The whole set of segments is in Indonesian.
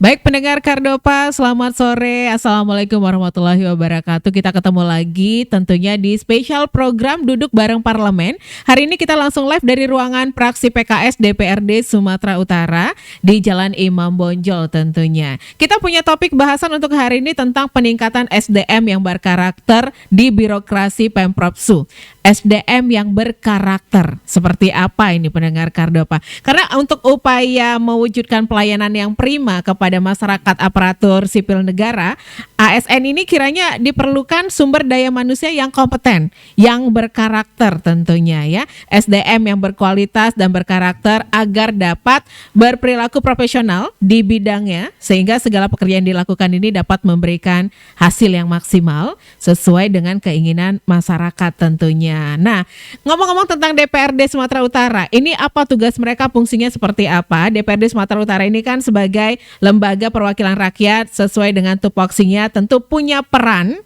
Baik pendengar Kardopa, selamat sore. Assalamualaikum warahmatullahi wabarakatuh. Kita ketemu lagi tentunya di spesial program Duduk Bareng Parlemen. Hari ini kita langsung live dari ruangan praksi PKS DPRD Sumatera Utara di Jalan Imam Bonjol tentunya. Kita punya topik bahasan untuk hari ini tentang peningkatan SDM yang berkarakter di birokrasi Pemprov Su. SDM yang berkarakter. Seperti apa ini pendengar Kardopa? Karena untuk upaya mewujudkan pelayanan yang prima kepada masyarakat aparatur sipil negara, ASN ini kiranya diperlukan sumber daya manusia yang kompeten, yang berkarakter tentunya ya. SDM yang berkualitas dan berkarakter agar dapat berperilaku profesional di bidangnya sehingga segala pekerjaan yang dilakukan ini dapat memberikan hasil yang maksimal sesuai dengan keinginan masyarakat tentunya. Nah, ngomong-ngomong tentang DPRD Sumatera Utara, ini apa tugas mereka, fungsinya seperti apa? DPRD Sumatera Utara ini kan sebagai lembaga perwakilan rakyat sesuai dengan tupoksinya tentu punya peran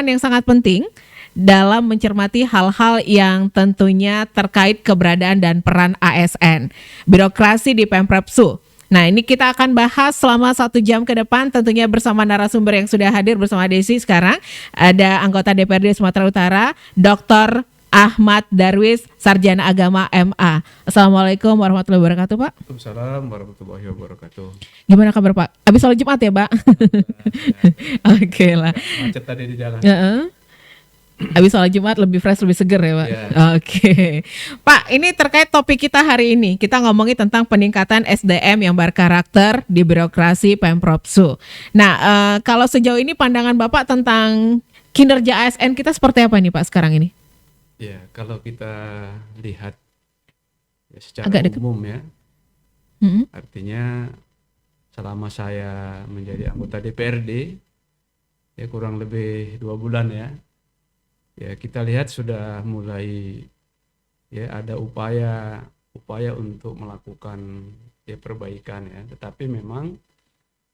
yang sangat penting dalam mencermati hal-hal yang tentunya terkait keberadaan dan peran ASN, birokrasi di Pemprov Su. Nah, ini kita akan bahas selama 1 jam ke depan tentunya bersama narasumber yang sudah hadir bersama Desi sekarang. Ada anggota DPRD Sumatera Utara, Dr. Ahmad Darwis, Sarjana Agama MA. Assalamualaikum warahmatullahi wabarakatuh, Pak. Waalaikumsalam warahmatullahi wabarakatuh. Gimana kabar, Pak? Habis sholat Jumat ya, Pak? Oke lah. Macet tadi di jalan. Habis sholat Jumat lebih fresh, lebih seger ya Pak? Yeah. Oke. Pak, ini terkait topik kita hari ini. Kita ngomongin tentang peningkatan SDM yang berkarakter di birokrasi Pemprov Su. Nah, kalau sejauh ini pandangan Bapak tentang kinerja ASN kita seperti apa nih Pak sekarang ini? Ya, kalau kita lihat ya, secara Agak dekat. umum ya, artinya selama saya menjadi anggota DPRD, ya kurang lebih 2 bulan ya, kita lihat sudah mulai ya ada upaya untuk melakukan ya perbaikan ya, tetapi memang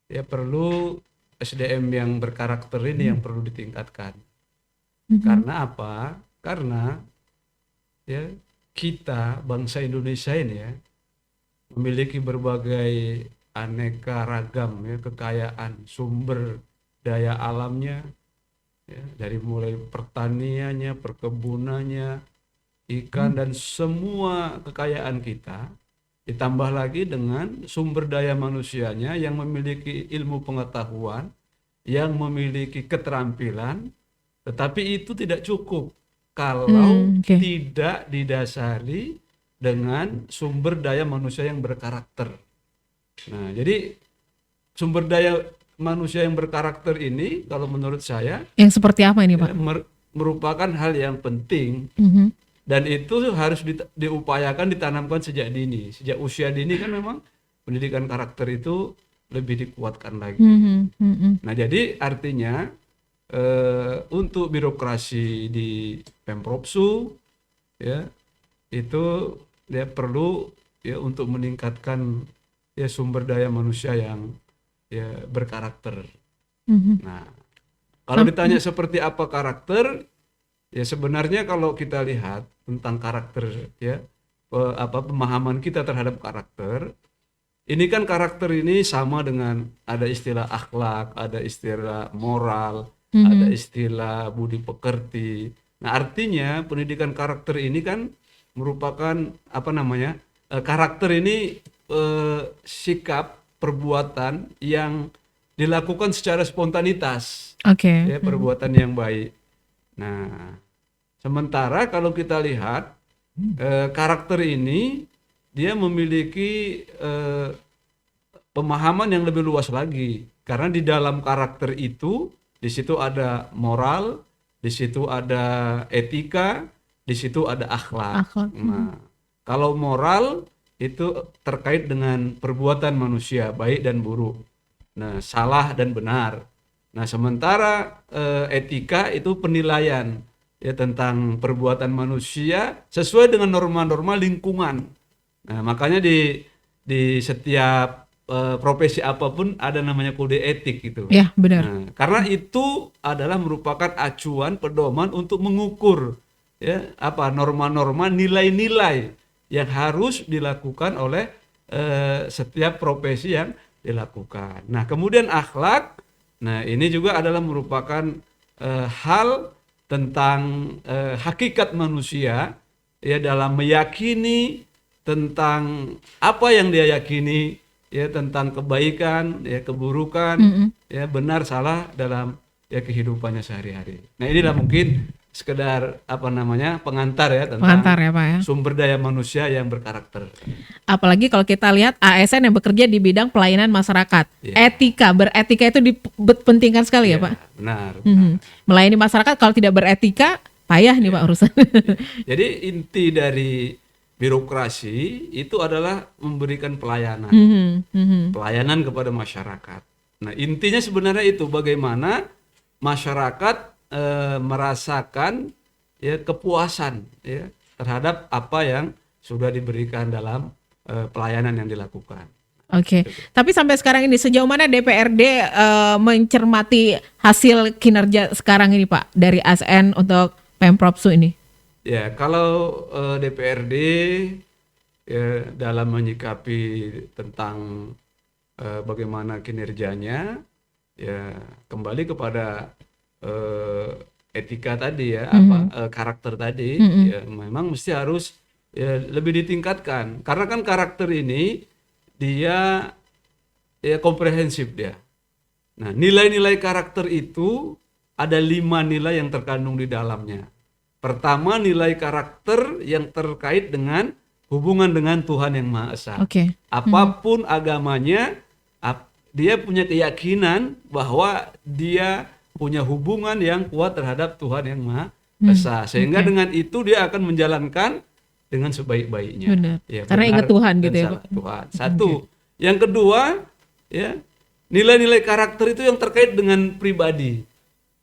ya perlu SDM yang berkarakter ini yang perlu ditingkatkan. Karena apa? Karena ya kita bangsa Indonesia ini ya memiliki berbagai aneka ragam ya kekayaan sumber daya alamnya. Ya, dari mulai pertaniannya, perkebunannya, ikan dan semua kekayaan kita, ditambah lagi dengan sumber daya manusianya yang memiliki ilmu pengetahuan, yang memiliki keterampilan, tetapi itu tidak cukup kalau tidak didasari dengan sumber daya manusia yang berkarakter. Nah, jadi sumber daya manusia yang berkarakter ini kalau menurut saya yang seperti apa ini Pak? Merupakan hal yang penting dan itu harus diupayakan ditanamkan sejak dini, sejak usia dini kan memang pendidikan karakter itu lebih dikuatkan lagi. Nah jadi artinya untuk birokrasi di Pemprov Su ya itu dia perlu ya untuk meningkatkan ya sumber daya manusia yang ya berkarakter. Nah, kalau ditanya seperti apa karakter, ya sebenarnya kalau kita lihat tentang karakter ya pemahaman kita terhadap karakter, ini kan karakter ini sama dengan ada istilah akhlak, ada istilah moral, ada istilah budi pekerti. Nah, artinya pendidikan karakter ini kan merupakan karakter ini sikap perbuatan yang dilakukan secara spontanitas, ya perbuatan yang baik. Nah, sementara kalau kita lihat karakter ini dia memiliki pemahaman yang lebih luas lagi, karena di dalam karakter itu di situ ada moral, di situ ada etika, di situ ada akhlak. Nah, kalau moral itu terkait dengan perbuatan manusia baik dan buruk, nah salah dan benar. Nah sementara etika itu penilaian ya tentang perbuatan manusia sesuai dengan norma-norma lingkungan. Nah makanya di setiap profesi apapun ada namanya kode etik gitu. Ya benar. Nah, karena itu adalah merupakan acuan pedoman untuk mengukur ya norma-norma, nilai-nilai yang harus dilakukan oleh setiap profesi yang dilakukan. Nah, kemudian akhlak, nah ini juga adalah merupakan hal tentang hakikat manusia ya dalam meyakini tentang apa yang dia yakini ya tentang kebaikan ya keburukan ya benar salah dalam ya kehidupannya sehari-hari. Nah, inilah mungkin sekedar pengantar ya tentang Pengantar ya Pak ya. sumber daya manusia yang berkarakter. Apalagi kalau kita lihat ASN yang bekerja di bidang pelayanan masyarakat. Ya. Beretika itu dipentingkan sekali ya Pak. Benar. Melayani masyarakat kalau tidak beretika payah nih Pak urusan. Jadi inti dari birokrasi itu adalah memberikan pelayanan. Pelayanan kepada masyarakat. Nah, intinya sebenarnya itu bagaimana masyarakat merasakan ya kepuasan ya terhadap apa yang sudah diberikan dalam pelayanan yang dilakukan. Oke. Tapi sampai sekarang ini sejauh mana DPRD mencermati hasil kinerja sekarang ini Pak dari ASN untuk Pemprovsu ini? Ya, kalau DPRD ya dalam menyikapi tentang bagaimana kinerjanya ya kembali kepada etika tadi ya karakter tadi ya memang mesti harus ya lebih ditingkatkan karena kan karakter ini dia ya komprehensif dia. Nah, nilai-nilai karakter itu ada 5 nilai yang terkandung di dalamnya. Pertama, nilai karakter yang terkait dengan hubungan dengan Tuhan Yang Maha Esa. Apapun agamanya, dia punya keyakinan bahwa dia punya hubungan yang kuat terhadap Tuhan Yang Maha Esa. Sehingga dengan itu dia akan menjalankan dengan sebaik-baiknya. Benar. Ya, karena ingat Tuhan gitu ya Pak. Tuhan. Satu. Yang kedua, ya nilai-nilai karakter itu yang terkait dengan pribadi.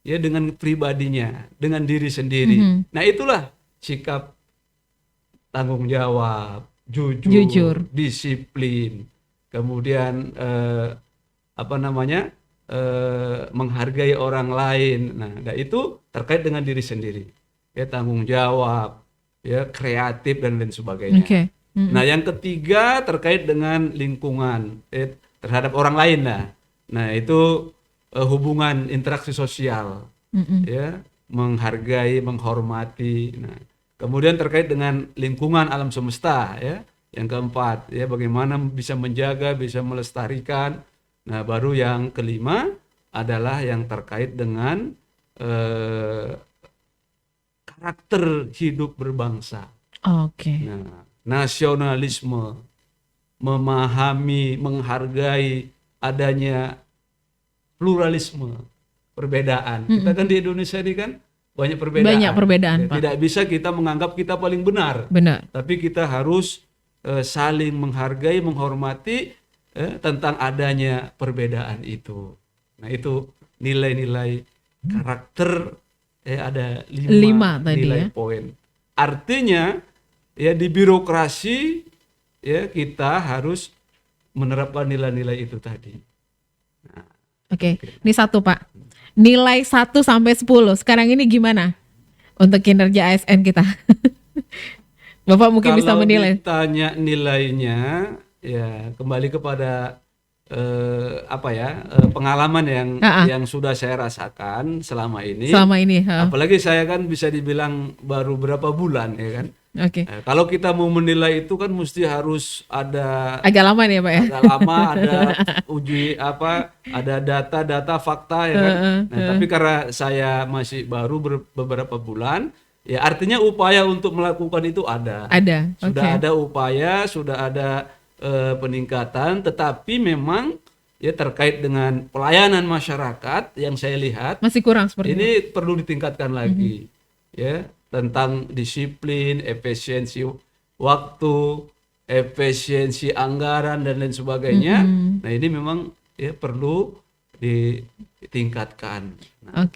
Ya, dengan pribadinya, dengan diri sendiri. Nah, itulah sikap tanggung jawab, jujur, disiplin, kemudian menghargai orang lain. Nah, itu terkait dengan diri sendiri. Ya, tanggung jawab, ya, kreatif dan lain sebagainya. Nah, yang ketiga terkait dengan lingkungan, terhadap orang lain lah. Nah, itu hubungan interaksi sosial, ya, menghargai, menghormati. Nah, kemudian terkait dengan lingkungan alam semesta, ya. Yang keempat, ya, bagaimana bisa menjaga, bisa melestarikan. Nah, baru yang kelima adalah yang terkait dengan karakter hidup berbangsa. Nah, nasionalisme, memahami, menghargai adanya pluralisme, perbedaan. Kita kan di Indonesia ini kan banyak perbedaan. Banyak perbedaan, Ya, Pak. tidak bisa kita menganggap kita paling benar. Tapi kita harus saling menghargai, menghormati tentang adanya perbedaan itu. Nah, itu nilai-nilai karakter, ada 5 nilai poin. Artinya ya di birokrasi ya kita harus menerapkan nilai-nilai itu tadi. Nah, ini 1 Pak. Nilai 1 sampai 10 sekarang ini gimana untuk kinerja ASN kita? Bapak mungkin bisa menilai. Kalau ditanya nilainya, ya kembali kepada pengalaman yang sudah saya rasakan selama ini. Apalagi saya kan bisa dibilang baru berapa bulan, ya kan. Kalau kita mau menilai itu kan mesti harus ada agak lama nih ya Pak ya. Agak lama, ada uji ada data fakta ya kan. Nah, tapi karena saya masih baru beberapa bulan, ya artinya upaya untuk melakukan itu ada. Sudah ada upaya, sudah ada peningkatan, tetapi memang ya terkait dengan pelayanan masyarakat yang saya lihat masih kurang seperti ini perlu ditingkatkan lagi. Ya, tentang disiplin, efisiensi waktu, efisiensi anggaran dan lain sebagainya. Nah, ini memang ya perlu ditingkatkan. Nah,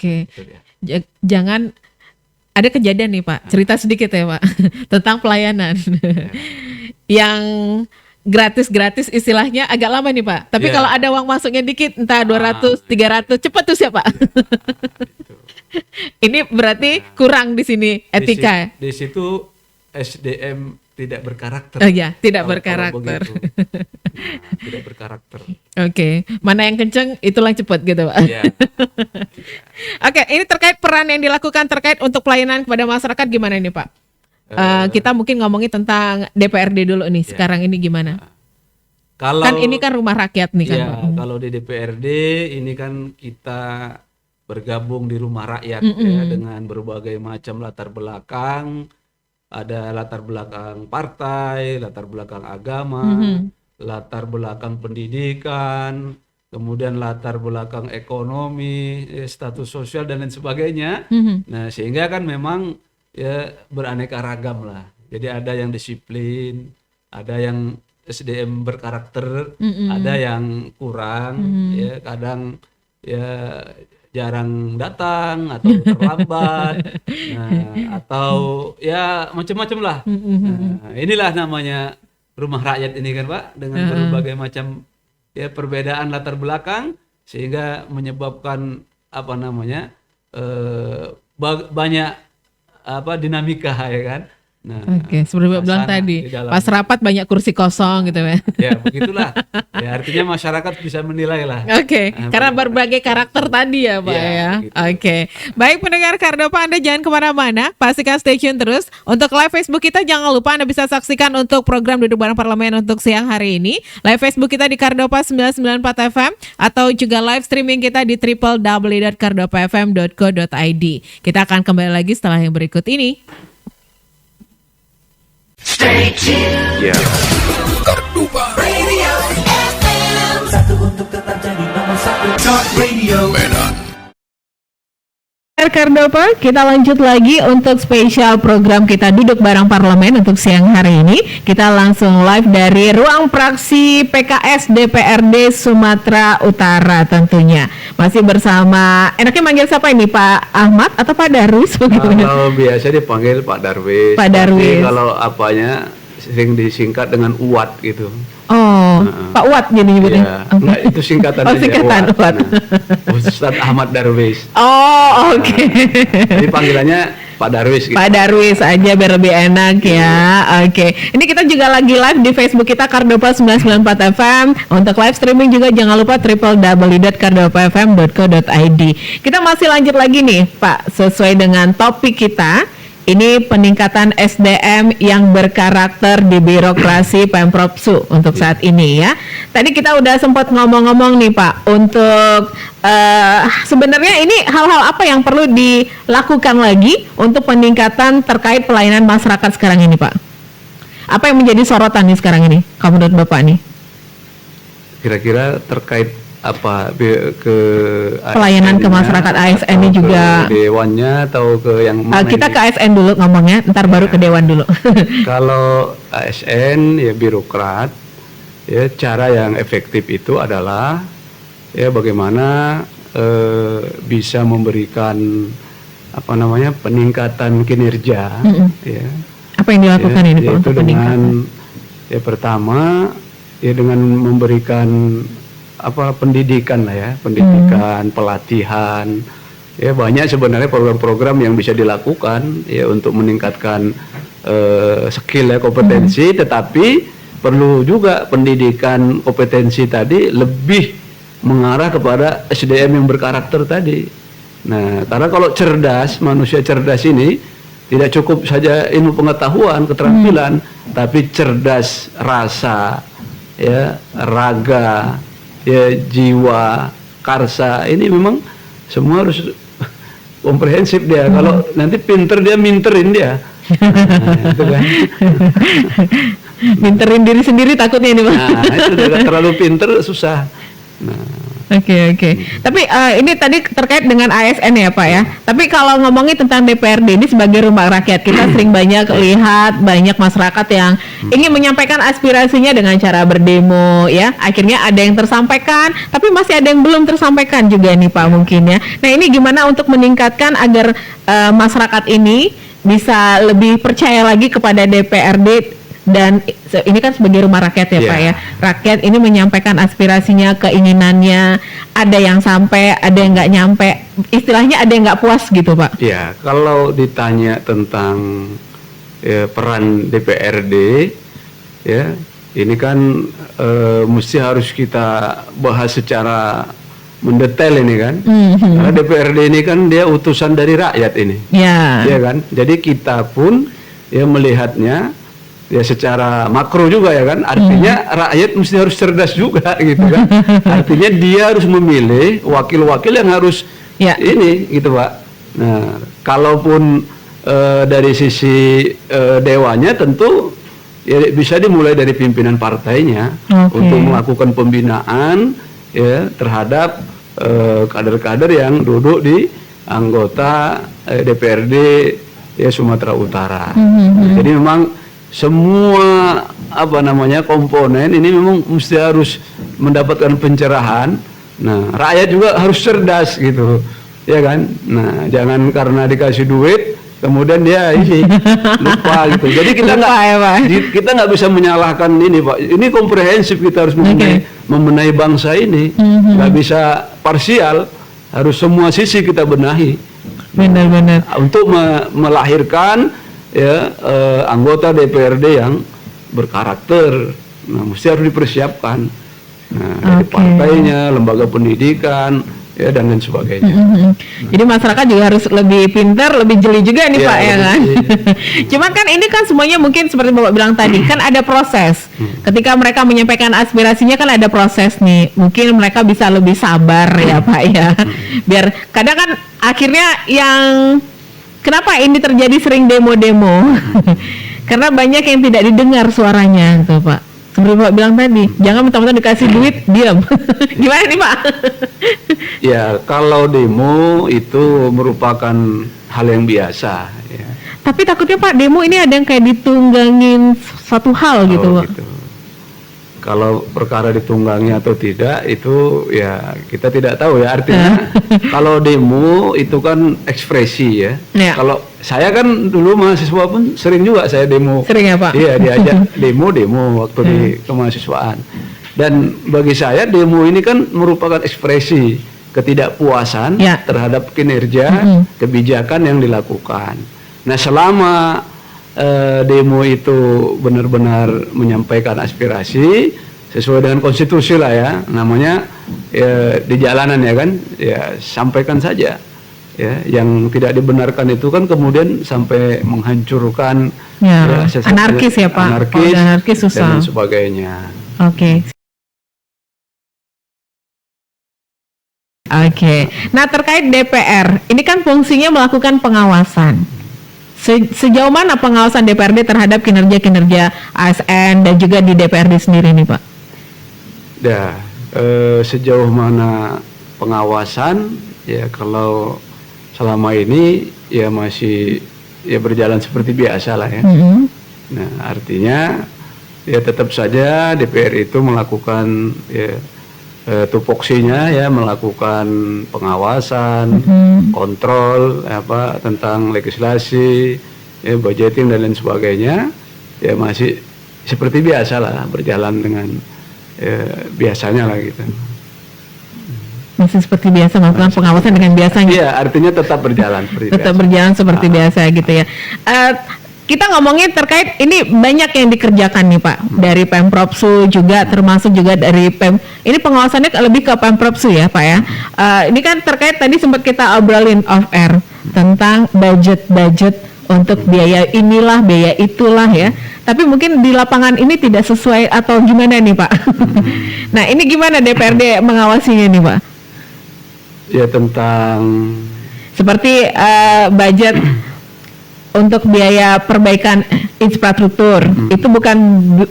jangan ada kejadian nih Pak, cerita sedikit ya Pak tentang pelayanan yang gratis istilahnya agak lama nih Pak. Tapi kalau ada uang masuknya dikit, entah 200, 300, cepat tuh siapa? Ini berarti kurang di sini etika. Di situ SDM tidak berkarakter. Tidak berkarakter. tidak berkarakter. Oke, mana yang kenceng itulah yang cepat gitu Pak. Ya, Oke, ini terkait peran yang dilakukan terkait untuk pelayanan kepada masyarakat gimana ini Pak? Kita mungkin ngomongin tentang DPRD dulu nih. Sekarang ini gimana? kalau Kan ini kan rumah rakyat nih kan ya, Pak. kalau di DPRD ini kan kita bergabung di rumah rakyat ya, dengan berbagai macam latar belakang. Ada latar belakang partai, latar belakang agama, latar belakang pendidikan, kemudian latar belakang ekonomi, status sosial dan lain sebagainya. Nah, sehingga kan memang ya beraneka ragam lah. Jadi ada yang disiplin, ada yang SDM berkarakter, ada yang kurang, ya kadang ya jarang datang atau terlambat, nah, atau ya macam-macam lah. Nah, inilah namanya rumah rakyat ini kan Pak, dengan berbagai macam ya perbedaan latar belakang sehingga menyebabkan apa namanya banyak apa dinamika ya kan. Nah, Oke, seperti Bapak bilang tadi, pas rapat banyak kursi kosong gitu ya. Ya begitulah. Ya artinya masyarakat bisa menilai lah. Oke, karena berbagai karakter tadi ya Pak ya. Begitu. Oke, baik pendengar Kardopa, Anda jangan kemana-mana, pastikan stay tune terus. Untuk live Facebook kita jangan lupa Anda bisa saksikan untuk program Duduk Bareng Parlemen untuk siang hari ini. Live Facebook kita di Kardopa 994 FM atau juga live streaming kita di www.kardopafm.co.id. Kita akan kembali lagi setelah yang berikut ini. Stay tuned. Ya, Kardopa Radio FM. Satu untuk tetap jadi nomor satu. Talk Radio Medan. Kardopa, kita lanjut lagi untuk spesial program kita Duduk Bareng Parlemen untuk siang hari ini. Kita langsung live dari ruang praksi PKS DPRD Sumatera Utara tentunya. Masih bersama, enaknya manggil siapa ini, Pak Ahmad atau Pak Darwis? Kalau biasa dipanggil Pak Darwis. Pak Darwis. Tapi kalau apanya sering disingkat dengan UAT gitu. Oh, Pak Uat jadi nyebutnya. Ya, enggak, itu singkatan Oh, aja, singkatan Uat. Nah, Ustadz Ahmad Darwis. Oh, oke. Jadi panggilannya Pak Darwis gitu. Pak Darwis aja biar lebih enak ya. Oke. Ini kita juga lagi live di Facebook kita Kardopa 994 FM. Untuk live streaming juga jangan lupa www.kardopafm.co.id. Kita masih lanjut lagi nih, Pak, sesuai dengan topik kita. Ini peningkatan SDM yang berkarakter di birokrasi Pemprov Su untuk saat ini ya. Tadi kita udah sempat ngomong-ngomong nih Pak, untuk sebenarnya ini hal-hal apa yang perlu dilakukan lagi untuk peningkatan terkait pelayanan masyarakat sekarang ini Pak? Apa yang menjadi sorotan nih sekarang ini, kalau menurut Bapak nih? Kira-kira terkait apa ke Pelayanan ke masyarakat ASN ini juga. Ke dewannya atau ke yang mana? Kita ini? ke ASN dulu ngomongnya, ntar baru ke Dewan dulu. Kalau ASN ya birokrat, ya cara yang efektif itu adalah ya bagaimana bisa memberikan apa namanya peningkatan kinerja, ya. Apa yang dilakukan Ya, ini Pak yaitu untuk dengan peningkatan? ya pertama ya dengan memberikan apa pendidikan lah ya, pendidikan, pelatihan. Ya banyak sebenarnya program-program yang bisa dilakukan ya untuk meningkatkan skill ya, kompetensi, tetapi perlu juga pendidikan kompetensi tadi lebih mengarah kepada SDM yang berkarakter tadi. Nah, karena kalau cerdas, manusia cerdas ini tidak cukup saja ilmu pengetahuan, keterampilan, tapi cerdas rasa, ya, raga, ya, jiwa, karsa. Ini memang semua harus komprehensif dia. Kalau nanti pinter dia minterin dia. Nah, itu kan. Minterin diri sendiri takutnya ini Pak. Nah, itu terlalu pinter susah. Nah, Oke. Tapi ini tadi terkait dengan ASN ya Pak ya. Tapi kalau ngomongin tentang DPRD ini sebagai rumah rakyat, kita sering banyak lihat banyak masyarakat yang ingin menyampaikan aspirasinya dengan cara berdemo ya. Akhirnya ada yang tersampaikan, tapi masih ada yang belum tersampaikan juga nih Pak mungkin ya. Nah ini gimana untuk meningkatkan agar masyarakat ini bisa lebih percaya lagi kepada DPRD? Dan ini kan sebagai rumah rakyat ya Pak ya. Rakyat ini menyampaikan aspirasinya, keinginannya, ada yang sampai, ada yang nggak nyampe. Istilahnya ada yang nggak puas gitu Pak. ya kalau ditanya tentang ya, peran DPRD, ya ini kan mesti harus kita bahas secara mendetail ini kan. Karena DPRD ini kan dia utusan dari rakyat ini. Ya. Ya kan? Jadi kita pun ya melihatnya ya secara makro juga ya kan. Artinya rakyat mesti harus cerdas juga gitu kan. Artinya dia harus memilih wakil-wakil yang harus ini gitu Pak. Nah, kalaupun dari sisi dewanya tentu ya bisa dimulai dari pimpinan partainya untuk melakukan pembinaan ya terhadap kader-kader yang duduk di anggota DPRD ya Sumatera Utara. Jadi memang semua komponen ini memang mesti harus mendapatkan pencerahan. Nah, rakyat juga harus cerdas gitu. Ya kan? Nah, jangan karena dikasih duit kemudian dia ini lupa gitu. Jadi kita nggak bisa menyalahkan ini Pak. Ini komprehensif, kita harus membenahi bangsa ini. Nggak bisa parsial, harus semua sisi kita benahi. Benar-benar. Untuk melahirkan ya anggota DPRD yang berkarakter. Nah, mesti harus dipersiapkan. Nah, dari partainya, lembaga pendidikan, ya dan lain sebagainya. Jadi masyarakat juga harus lebih pintar, lebih jeli juga nih Pak ya kan. Cuman kan ini kan semuanya mungkin seperti Bapak bilang tadi kan ada proses. Ketika mereka menyampaikan aspirasinya kan ada proses nih. Mungkin mereka bisa lebih sabar ya Pak ya. Biar kadang kan akhirnya yang kenapa ini terjadi sering demo-demo? Karena banyak yang tidak didengar suaranya gitu Pak. Seperti Pak bilang tadi, jangan mentang-mentang dikasih duit, diam. Gimana nih Pak? Ya, kalau demo itu merupakan hal yang biasa. Ya. Tapi takutnya Pak, demo ini ada yang kayak ditunggangin satu hal gitu Pak. Gitu. Kalau perkara ditunggangi atau tidak, itu ya kita tidak tahu ya. Artinya kalau demo itu kan ekspresi ya. Kalau saya kan dulu mahasiswa pun sering juga saya demo. Sering ya Pak? Iya, diajak demo waktu di kemahasiswaan. Dan bagi saya demo ini kan merupakan ekspresi ketidakpuasan terhadap kinerja kebijakan yang dilakukan. Nah, selama demo itu benar-benar menyampaikan aspirasi sesuai dengan konstitusi lah ya, namanya ya, di jalanan ya kan, ya sampaikan saja. Ya, yang tidak dibenarkan itu kan kemudian sampai menghancurkan anarkis ya Pak, anarkis susah dan sebagainya. Oke. Nah terkait DPR, ini kan fungsinya melakukan pengawasan. Sejauh mana pengawasan DPRD terhadap kinerja-kinerja ASN dan juga di DPRD sendiri nih Pak? Ya, sejauh mana pengawasan ya kalau selama ini ya masih ya berjalan seperti biasa lah ya. Nah artinya ya tetap saja DPR itu melakukan ya tupoksinya ya, melakukan pengawasan, kontrol tentang legislasi, ya, budgeting dan lain sebagainya, ya masih seperti biasa lah, berjalan dengan biasanya lah gitu. Masih seperti biasa melakukan pengawasan dengan biasanya. Iya, artinya tetap berjalan seperti tetap biasa. Berjalan seperti biasa gitu ya. Kita ngomongin terkait ini banyak yang dikerjakan nih Pak dari Pemprovsu juga termasuk juga dari ini pengawasannya lebih ke Pemprovsu ya Pak ya. Ini kan terkait tadi sempat kita obrolin off air tentang budget untuk biaya inilah biaya itulah ya. Tapi mungkin di lapangan ini tidak sesuai atau gimana nih Pak? Nah ini gimana DPRD mengawasinya nih Pak? Ya tentang seperti budget untuk biaya perbaikan infrastruktur itu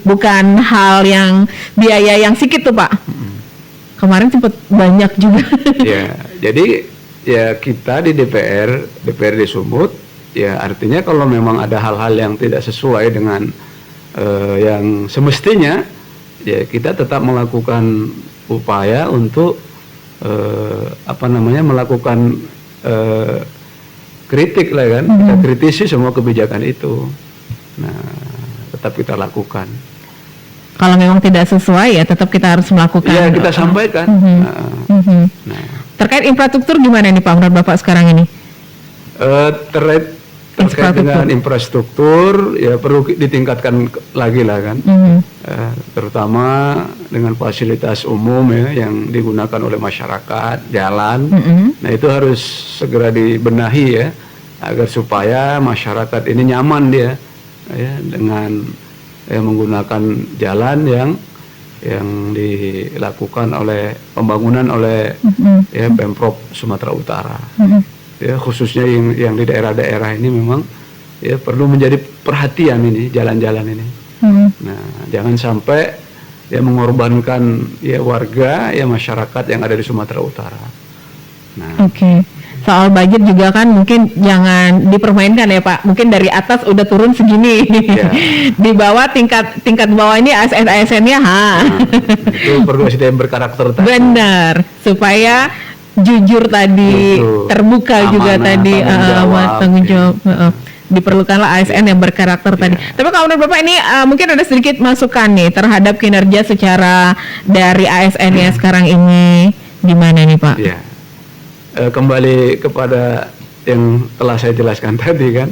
bukan hal yang biaya yang sedikit tuh Pak. Kemarin sempat banyak juga. Ya, jadi ya kita di DPRD Sumut ya artinya kalau memang ada hal-hal yang tidak sesuai dengan yang semestinya ya kita tetap melakukan upaya untuk melakukan kritik lah kan, kita kritisi semua kebijakan itu. Nah, tetap kita lakukan. Kalau memang tidak sesuai ya tetap kita harus melakukan. Iya, kita sampaikan. Nah. Terkait infrastruktur gimana nih Pak menurut Bapak sekarang ini? terkait dengan infrastruktur ya perlu ditingkatkan lagi lah kan. Terutama dengan fasilitas umum ya yang digunakan oleh masyarakat, jalan. Nah itu harus segera dibenahi ya agar supaya masyarakat ini nyaman dia ya dengan menggunakan jalan yang dilakukan oleh pembangunan oleh ya Pemprov Sumatera Utara. Ya khususnya yang di daerah-daerah ini memang ya perlu menjadi perhatian ini jalan-jalan ini. Nah, jangan sampai ya mengorbankan ya warga ya masyarakat yang ada di Sumatera Utara. Nah, soal budget juga kan mungkin jangan dipermainkan ya Pak. Mungkin dari atas udah turun segini. Di bawah tingkat bawah ini ASN-ASN-nya itu perlu SDM berkarakter tadi. Benar, supaya jujur tadi, terbuka juga tadi, tanggung jawab. Diperlukanlah ASN yang berkarakter tadi. Tapi kalau menurut Bapak ini mungkin ada sedikit masukan nih terhadap kinerja secara dari ASN yang sekarang ini gimana nih Pak? Ya. Kembali kepada yang telah saya jelaskan tadi kan,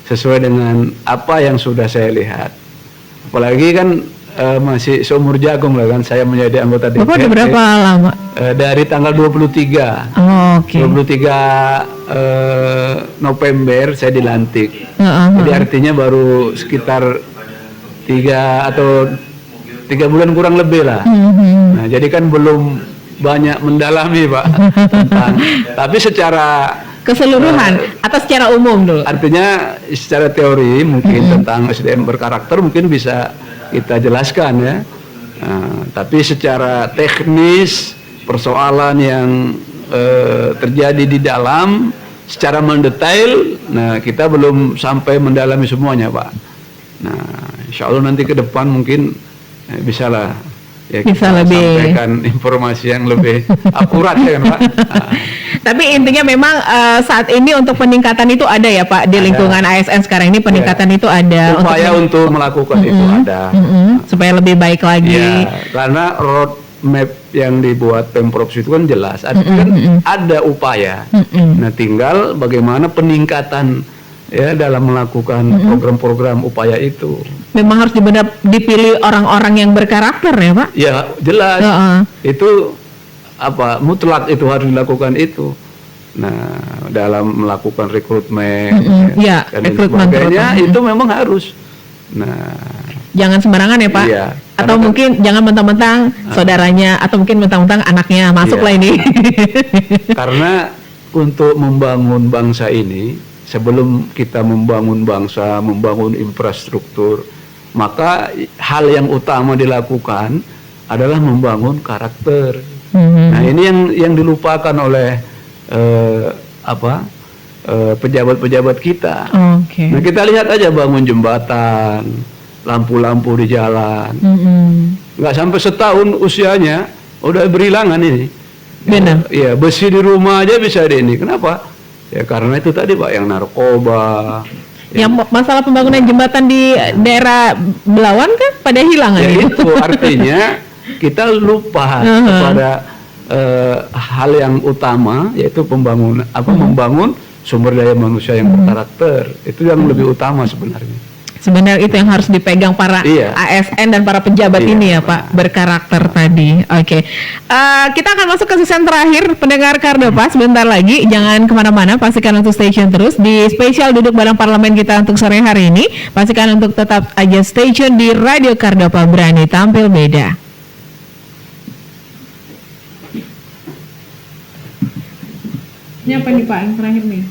sesuai dengan apa yang sudah saya lihat. Apalagi kan masih seumur jagung lah kan saya menjadi anggota DPRD. Bapak udah berapa lama? Dari tanggal 23. 23 November saya dilantik. Jadi artinya baru sekitar 3 bulan kurang lebih lah. Nah, jadi kan belum banyak mendalami Pak tentang, tapi secara keseluruhan atau secara umum dulu. Artinya secara teori mungkin tentang SDM berkarakter mungkin bisa kita jelaskan ya. Tapi secara teknis persoalan yang terjadi di dalam secara mendetail, nah kita belum sampai mendalami semuanya Pak. Nah, insya Allah nanti ke depan mungkin bisalah ya kita sampaikan informasi yang lebih akurat ya kan Pak. Tapi intinya memang saat ini untuk peningkatan itu ada ya Pak di lingkungan ASN sekarang ini peningkatan itu ada. Upaya untuk melakukan itu ada. Supaya lebih baik lagi. Ya, karena roadmap yang dibuat Pemprov itu kan jelas, kan ada upaya. Nah, tinggal bagaimana peningkatan ya dalam melakukan program-program upaya itu. Memang harus dipilih orang-orang yang berkarakter ya Pak? Ya jelas. Itu mutlak itu harus dilakukan itu. Nah, dalam melakukan rekrutmen dan sebagainya itu memang harus. Nah, jangan sembarangan ya Pak. Atau mungkin jangan mentang-mentang saudaranya atau mungkin mentang-mentang anaknya masuk lah ini. Karena untuk membangun bangsa ini, sebelum kita membangun bangsa, membangun infrastruktur, maka hal yang utama dilakukan adalah membangun karakter. Nah, ini yang dilupakan oleh pejabat-pejabat kita. Nah, kita lihat aja bangun jembatan, lampu-lampu di jalan. Nggak sampai setahun usianya udah berhilangan ini. Benar. Iya, besi di rumah aja bisa ini. Kenapa? Ya karena itu tadi Pak, yang narkoba. Yang masalah pembangunan jembatan di daerah Belawan kan pada hilang ya itu artinya kita lupa kepada hal yang utama, yaitu membangun sumber daya manusia yang berkarakter. Itu yang lebih utama sebenarnya. Sebenarnya itu yang harus dipegang para ASN dan para pejabat ini ya Pak, berkarakter tadi. Kita akan masuk ke season terakhir pendengar Kardopa sebentar lagi. Jangan kemana-mana, pastikan untuk stay tune terus di spesial duduk bareng parlemen kita untuk sore hari ini. Pastikan untuk tetap aja stay tune di Radio Kardopa, berani tampil beda. Ini apa nih Pak yang terakhir nih?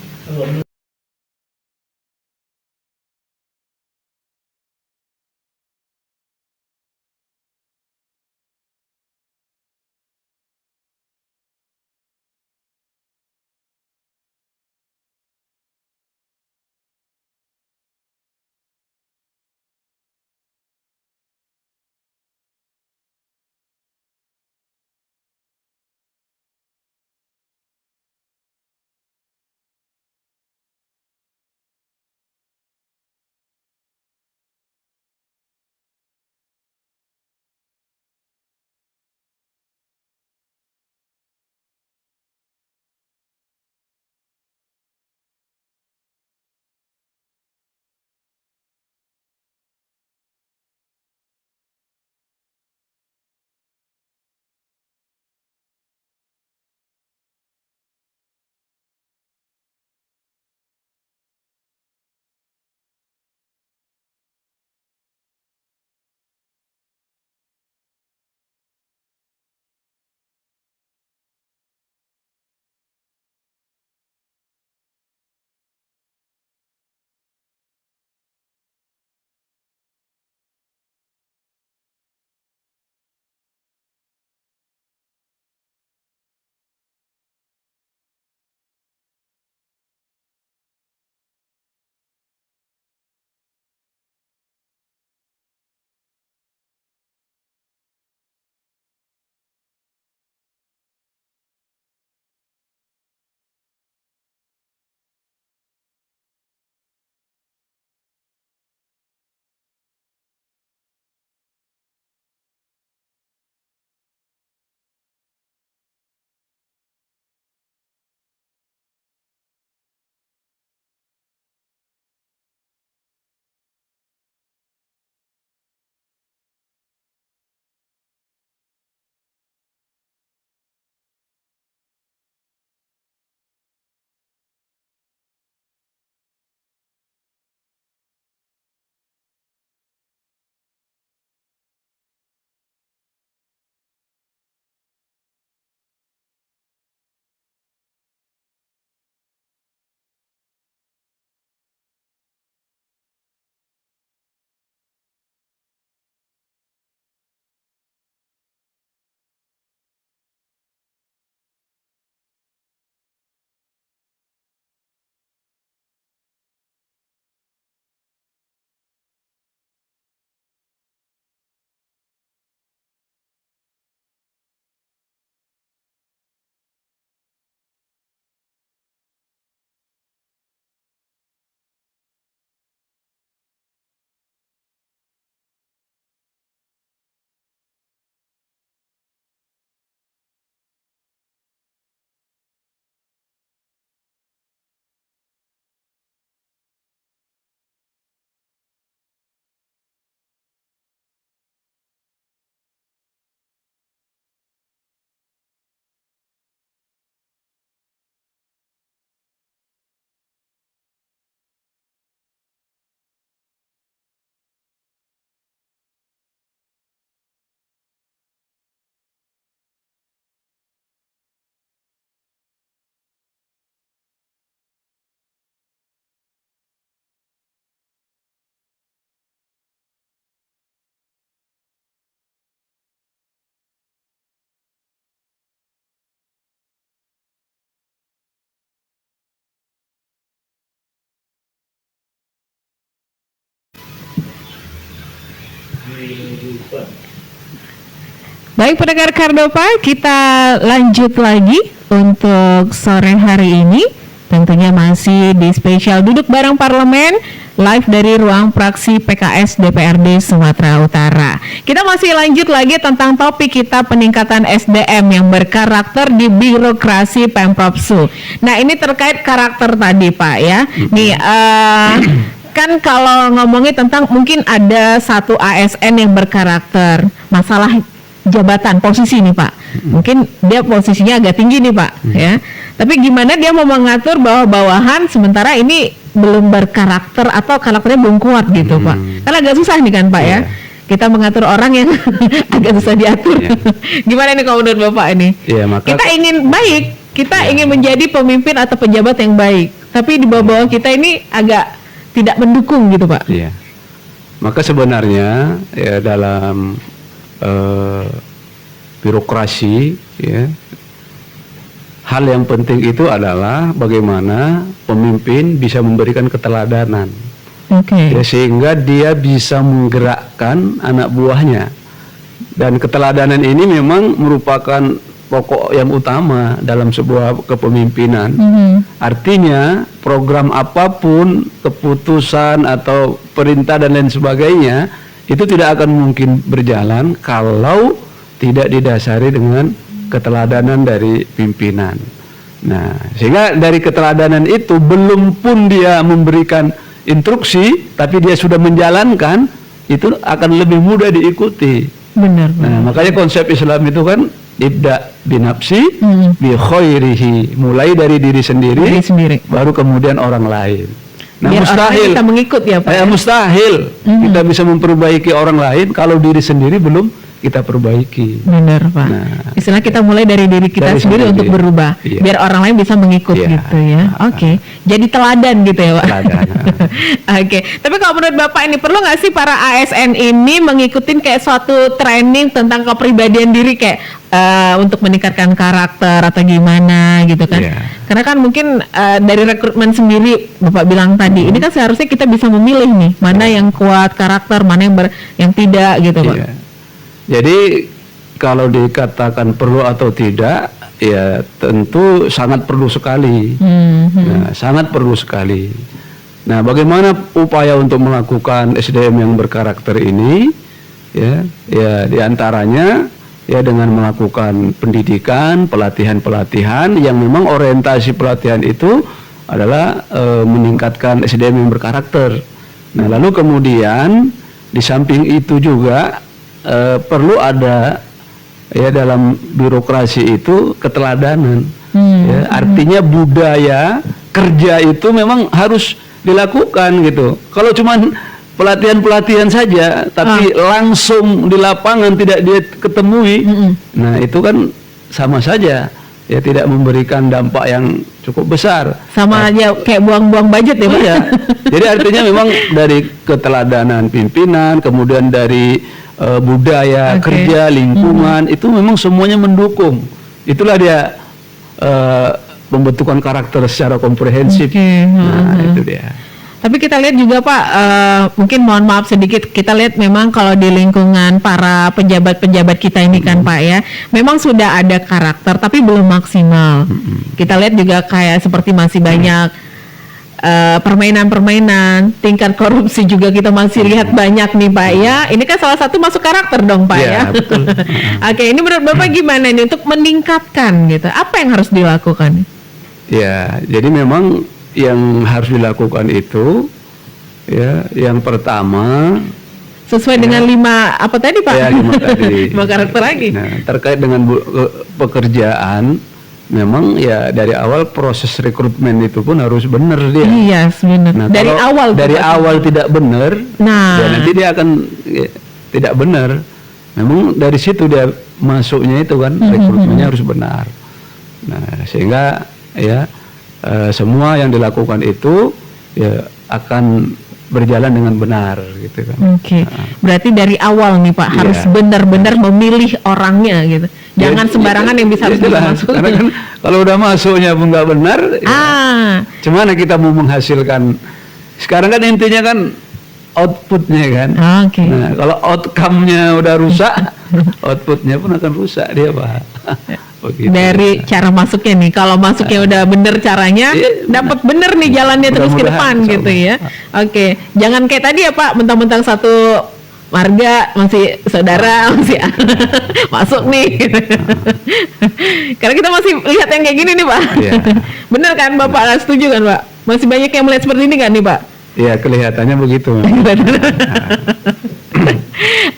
Baik pendengar Kardopa, kita lanjut lagi untuk sore hari ini. Tentunya masih di spesial Duduk Bareng Parlemen, live dari ruang praksi PKS DPRD Sumatera Utara. Kita masih lanjut lagi tentang topik kita peningkatan SDM yang berkarakter di birokrasi Pemprov Sul. Nah ini terkait karakter tadi Pak ya. Nih kan kalau ngomongin tentang mungkin ada satu ASN yang berkarakter, masalah jabatan posisi nih Pak, mungkin dia posisinya agak tinggi nih Pak ya, tapi gimana dia mau mengatur bahwa bawahan sementara ini belum berkarakter atau karakternya belum kuat gitu Pak, kan agak susah nih kan Pak ya, kita mengatur orang yang agak susah diatur. Gimana nih kalau menurut Bapak ini? Maka kita ingin baik, kita ingin menjadi pemimpin atau pejabat yang baik, tapi di bawah kita ini agak tidak mendukung gitu Pak. Maka sebenarnya ya dalam birokrasi ya, hal yang penting itu adalah bagaimana pemimpin bisa memberikan keteladanan, ya, sehingga dia bisa menggerakkan anak buahnya, dan keteladanan ini memang merupakan pokok yang utama dalam sebuah kepemimpinan. Artinya program apapun, keputusan atau perintah dan lain sebagainya itu tidak akan mungkin berjalan kalau tidak didasari dengan keteladanan dari pimpinan. Nah, sehingga dari keteladanan itu belum pun dia memberikan instruksi, tapi dia sudah menjalankan, itu akan lebih mudah diikuti. Benar. Nah, makanya konsep Islam itu kan ibda binafsi bi khairihi, mulai dari diri sendiri, baru kemudian orang lain. Nah, biar mustahil kita mengikut ya Pak. Mustahil kita bisa memperbaiki orang lain kalau diri sendiri belum kita perbaiki. Benar Pak. Nah, istilah kita mulai dari diri kita sendiri untuk berubah, biar orang lain bisa mengikut gitu ya. Oke. Jadi teladan gitu ya Pak. Teladan. Oke. Tapi kalau menurut Bapak ini perlu nggak sih para ASN ini mengikuti kayak suatu training tentang kepribadian diri kayak untuk meningkatkan karakter atau gimana gitu kan? Karena kan mungkin dari rekrutmen sendiri Bapak bilang tadi, ini kan seharusnya kita bisa memilih nih mana yang kuat karakter, mana yang tidak gitu Pak. Jadi kalau dikatakan perlu atau tidak, ya tentu sangat perlu sekali. Nah, sangat perlu sekali. Nah, bagaimana upaya untuk melakukan SDM yang berkarakter ini? Ya diantaranya ya dengan melakukan pendidikan, pelatihan yang memang orientasi pelatihan itu adalah meningkatkan SDM yang berkarakter. Nah, lalu kemudian di samping itu juga perlu ada ya dalam birokrasi itu keteladanan. Ya, artinya budaya kerja itu memang harus dilakukan gitu. Kalau cuman pelatihan saja tapi langsung di lapangan tidak dia ketemui, nah itu kan sama saja ya tidak memberikan dampak yang cukup besar. Sama aja kayak buang-buang budget ya Pak. Jadi artinya memang dari keteladanan pimpinan, kemudian dari budaya kerja, lingkungan, itu memang semuanya mendukung. Itulah dia pembentukan karakter secara komprehensif. Nah itu dia. Tapi kita lihat juga Pak, mungkin mohon maaf sedikit, kita lihat memang kalau di lingkungan para pejabat-pejabat kita ini kan Pak ya, memang sudah ada karakter tapi belum maksimal. Kita lihat juga kayak seperti masih banyak permainan-permainan, tingkat korupsi juga kita masih lihat banyak nih Pak ya. Ini kan salah satu masuk karakter dong Pak ya. Betul. Oke, ini menurut Bapak gimana nih untuk meningkatkan gitu? Apa yang harus dilakukan? Ya, jadi memang yang harus dilakukan itu ya yang pertama sesuai dengan 5 apa tadi Pak? Ya, 5 tadi. 5 karakter lagi. Nah, terkait dengan pekerjaan, memang ya dari awal proses rekrutmen itu pun harus benar dia. Iya, benar. Nah, dari awal tidak benar, nah ya nanti dia akan tidak benar. Memang dari situ dia masuknya itu kan rekrutmennya harus benar. Nah, sehingga ya semua yang dilakukan itu ya akan berjalan dengan benar gitu kan. Berarti dari awal nih Pak harus benar-benar memilih orangnya gitu. Jangan sembarangan yang bisa masuk. Karena kan kalau udah masuknya pun nggak benar, ya, gimana kita mau menghasilkan? Sekarang kan intinya kan outputnya kan. Oke. Nah, kalau outcome-nya udah rusak, outputnya pun akan rusak dia, Pak. Begitu. Dari cara masuknya nih, kalau masuknya udah bener caranya, Iya, dapat bener nih jalannya terus ke Mudah-mudahan, depan insya gitu Allah. ya. Oke, jangan kayak tadi ya Pak, mentang-mentang satu marga masih saudara masih masuk nih. Karena kita masih lihat yang kayak gini nih Pak. Iya. Bener kan Bapak, setuju kan Pak? Masih banyak yang melihat seperti ini kan nih Pak? Ya, kelihatannya begitu.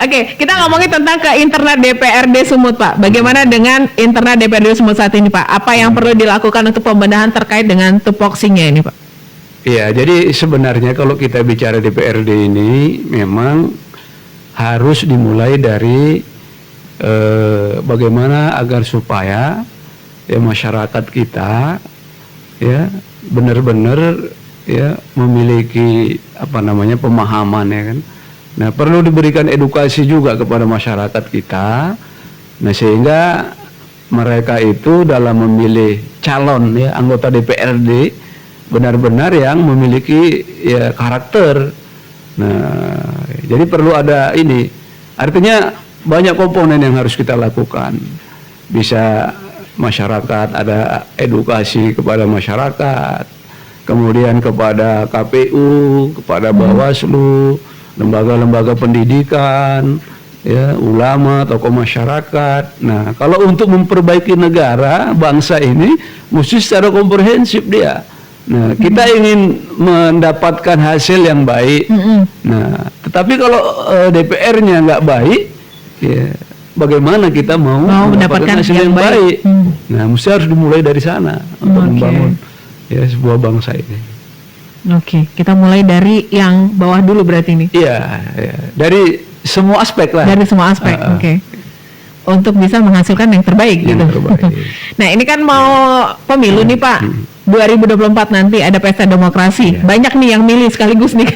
Oke, kita ngomongin tentang ke internal DPRD Sumut Pak. Bagaimana dengan internal DPRD Sumut saat ini Pak? Apa yang perlu dilakukan untuk pembenahan terkait dengan tupoksinya ini Pak? Iya, jadi sebenarnya kalau kita bicara DPRD ini memang harus dimulai dari bagaimana agar supaya ya masyarakat kita ya benar-benar ya memiliki pemahaman ya kan. Nah, perlu diberikan edukasi juga kepada masyarakat kita. Nah, sehingga mereka itu dalam memilih calon ya anggota DPRD benar-benar yang memiliki ya karakter. Nah, jadi perlu ada ini. Artinya banyak komponen yang harus kita lakukan. Bisa masyarakat, ada edukasi kepada masyarakat, kemudian kepada KPU, kepada Bawaslu, lembaga-lembaga pendidikan, ya, ulama, tokoh masyarakat. Nah, kalau untuk memperbaiki negara, bangsa ini mesti secara komprehensif dia. Nah, kita ingin mendapatkan hasil yang baik. Nah, tetapi kalau DPR-nya nggak baik, ya, bagaimana kita mau mendapatkan hasil yang baik? Nah, mesti harus dimulai dari sana untuk membangun ya sebuah bangsa ini. Oke, kita mulai dari yang bawah dulu berarti ini. Iya, ya. Dari semua aspek lah. Dari semua aspek, oke. Untuk bisa menghasilkan yang terbaik Yang gitu. terbaik. Nah, ini kan mau pemilu nih Pak. 2024 nanti ada pesta demokrasi. Iya. Banyak nih yang milih sekaligus nih.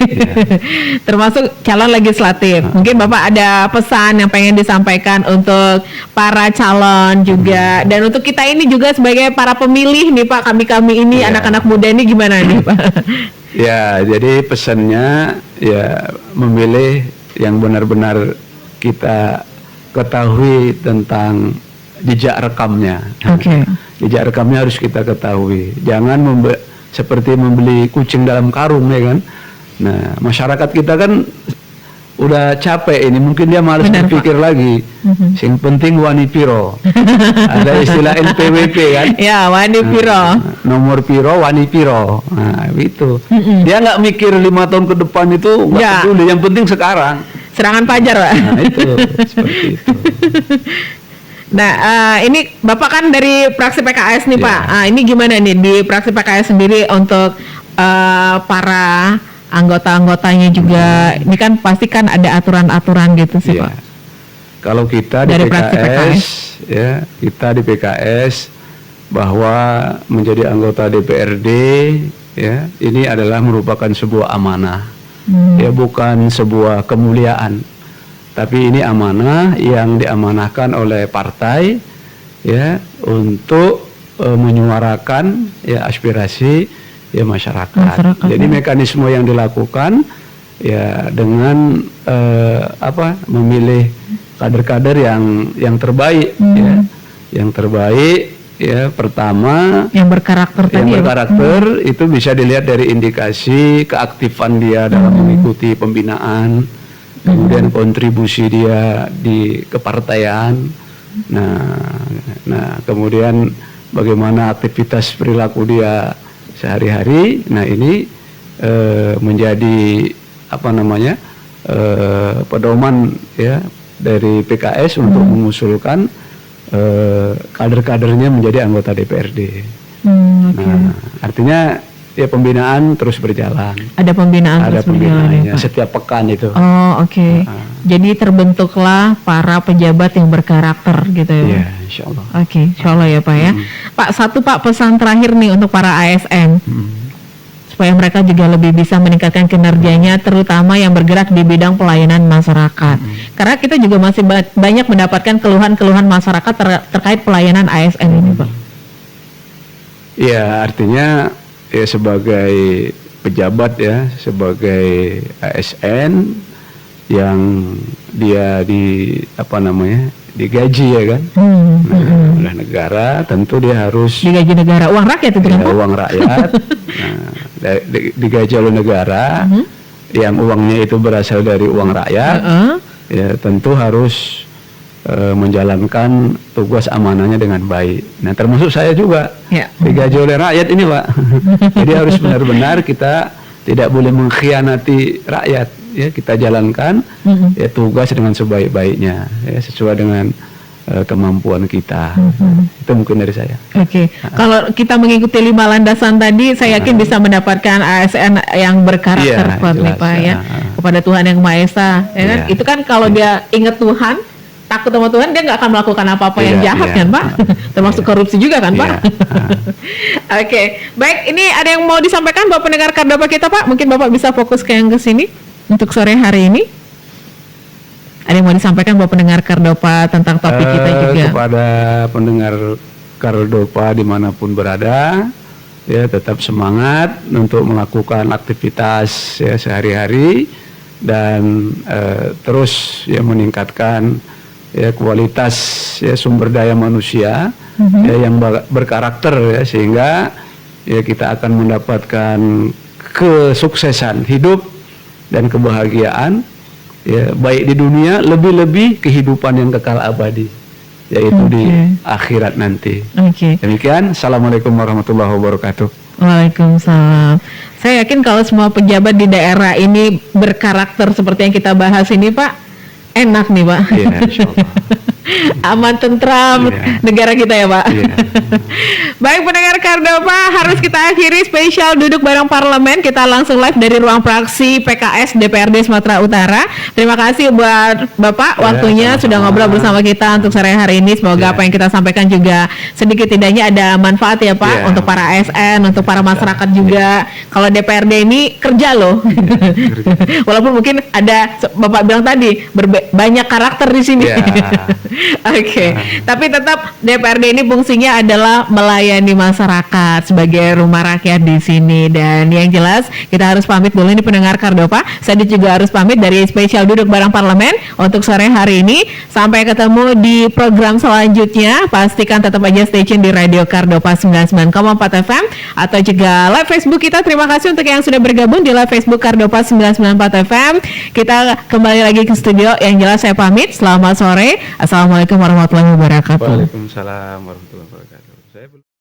Termasuk calon legislatif. Mungkin Bapak ada pesan yang pengen disampaikan untuk para calon juga dan untuk kita ini juga sebagai para pemilih nih Pak, kami-kami ini Iya. anak-anak muda ini gimana nih Pak? Ya, jadi pesannya ya memilih yang benar-benar kita ketahui tentang jejak rekamnya. Oke. Jejak rekamnya harus kita ketahui. Jangan seperti membeli kucing dalam karung ya kan. Nah, masyarakat kita kan udah capek ini, mungkin dia malas Benar, berpikir lagi. Yang penting wani piro. Ada istilah NPWP kan. Ya, Wani Piro. Nomor piro, wani piro. Nah, itu. Dia nggak mikir 5 tahun ke depan itu nggak Ya. peduli. Yang penting sekarang. Serangan Fajar, Pak. Nah, itu seperti itu. Nah, ini Bapak kan dari fraksi PKS nih Ya. Pak. Ini gimana nih di fraksi PKS sendiri untuk para anggota-anggotanya juga? Ini kan pasti kan ada aturan-aturan gitu sih Iya. Pak. Kalau kita di Dari fraksi PKS, ya kita di PKS bahwa menjadi anggota DPRD, ya ini adalah merupakan sebuah amanah, ya bukan sebuah kemuliaan, tapi ini amanah yang diamanahkan oleh partai, ya untuk menyuarakan ya aspirasi ya masyarakat. Jadi mekanisme yang dilakukan ya dengan memilih kader-kader yang terbaik ya. Yang terbaik ya pertama Yang berkarakter yang tadi ya, Pak? berkarakter itu bisa dilihat dari indikasi keaktifan dia dalam mengikuti pembinaan, kemudian kontribusi dia di kepartaian. Nah, kemudian bagaimana aktivitas perilaku dia sehari-hari. Nah, ini menjadi pedoman ya dari PKS untuk mengusulkan kader-kadernya menjadi anggota DPRD. Nah, artinya ya pembinaan terus berjalan. Ada pembinaan Ada terus berjalan ya, pembinaannya Pak? setiap pekan itu. Oh, oke. Jadi terbentuklah para pejabat yang berkarakter gitu ya, Pak? Iya, insya Allah. Oke, insya Allah ya Pak ya. Pak, Pak pesan terakhir nih untuk para ASN supaya mereka juga lebih bisa meningkatkan kinerjanya, terutama yang bergerak di bidang pelayanan masyarakat. Karena kita juga masih banyak mendapatkan keluhan-keluhan masyarakat terkait pelayanan ASN ini, Pak. Iya, artinya ya sebagai pejabat ya, sebagai ASN yang dia digaji ya kan. Oleh negara, tentu dia harus Digaji negara, uang rakyat itu kan, ya, Pak? uang rakyat. Digaji oleh negara, yang uangnya itu berasal dari uang rakyat. Ya tentu harus menjalankan tugas amanahnya dengan baik. Nah, termasuk saya juga digaji oleh rakyat ini, Pak. Jadi harus benar-benar kita tidak boleh mengkhianati rakyat. Ya, kita jalankan ya tugas dengan sebaik-baiknya, ya sesuai dengan kemampuan kita. Itu mungkin dari saya. Oke. Kalau kita mengikuti 5 landasan tadi, saya yakin bisa mendapatkan ASN yang berkarakter, jelas, Pak ya. Kepada Tuhan Yang Maha Esa, ya kan? Itu kan kalau dia ingat Tuhan, takut sama Tuhan, dia nggak akan melakukan apa-apa yang jahat kan, Pak? Termasuk korupsi juga kan, Pak? Oke. Baik, ini ada yang mau disampaikan Bapak pendengar Kardopa kita, Pak? Mungkin Bapak bisa fokus ke yang ke sini untuk sore hari ini. Ada yang mau disampaikan Bapak pendengar Kardopa tentang topik kita juga? Kepada pendengar Kardopa dimanapun berada, ya tetap semangat untuk melakukan aktivitas ya sehari-hari dan terus ya meningkatkan ya kualitas ya sumber daya manusia ya yang berkarakter ya, sehingga ya kita akan mendapatkan kesuksesan hidup dan kebahagiaan ya, baik di dunia, lebih-lebih kehidupan yang kekal abadi, yaitu di akhirat nanti. Demikian, Assalamualaikum warahmatullahi wabarakatuh. Waalaikumsalam. Saya yakin kalau semua pejabat di daerah ini berkarakter seperti yang kita bahas ini, Pak, enak nih, Pak. Iya, insyaallah. Aman, tentram negara kita ya, Pak. Baik pendengar Kardopa, harus kita akhiri spesial duduk bareng parlemen. Kita langsung live dari ruang praksi PKS DPRD Sumatera Utara. Terima kasih buat Bapak waktunya sudah ngobrol bersama kita untuk sore hari ini. Semoga apa yang kita sampaikan juga sedikit tidaknya ada manfaat ya, Pak, untuk para ASN, untuk para masyarakat juga. Kalau DPRD ini kerja loh. Walaupun mungkin ada Bapak bilang tadi banyak karakter di sini. Oke. Tapi tetap DPRD ini fungsinya adalah melayani masyarakat sebagai rumah rakyat di sini. Dan yang jelas kita harus pamit dulu ini pendengar Kardopa. Saya juga harus pamit dari spesial duduk bareng parlemen untuk sore hari ini. Sampai ketemu di program selanjutnya. Pastikan tetap aja stay tune di Radio Kardopa 99,4 FM atau juga live Facebook kita. Terima kasih untuk yang sudah bergabung di live Facebook Kardopa 994 FM. Kita kembali lagi ke studio. Yang jelas saya pamit. Selamat sore. Assalamualaikum warahmatullahi wabarakatuh. Waalaikumsalam warahmatullahi wabarakatuh.